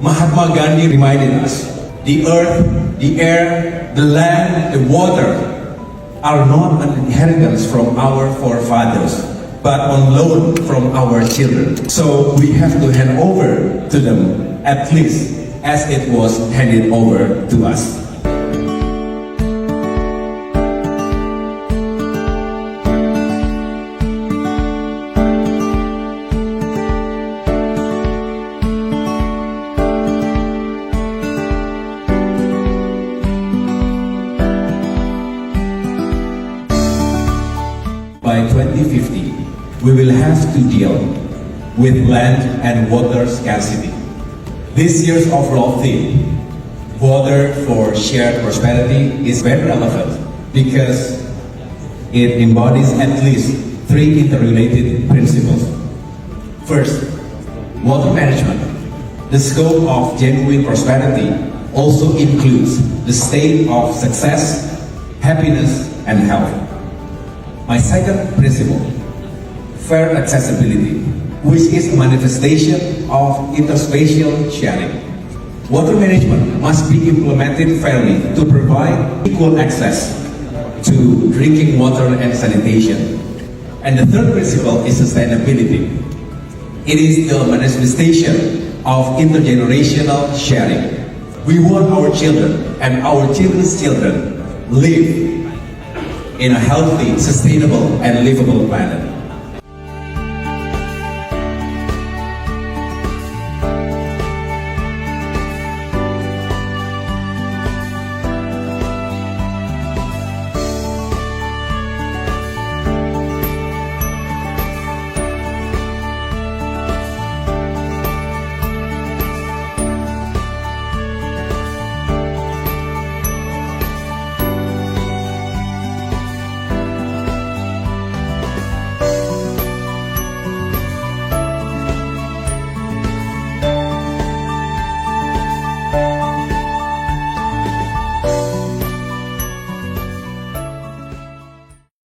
Mahatma Gandhi reminded us, the earth, the air, the land, the water are not an inheritance from our forefathers, but on loan from our children. So we have to hand over to them at least as it was handed over to us. By 2050, we will have to deal with land and water scarcity. This year's overall theme, Water for Shared Prosperity, is very relevant because it embodies at least three interrelated principles. First, water management. The scope of genuine prosperity also includes the state of success, happiness, and health. My second principle, fair accessibility, which is a manifestation of interspatial sharing. Water management must be implemented fairly to provide equal access to drinking water and sanitation. And the third principle is sustainability. It is the manifestation of intergenerational sharing. We want our children and our children's children live in a healthy, sustainable, and livable planet.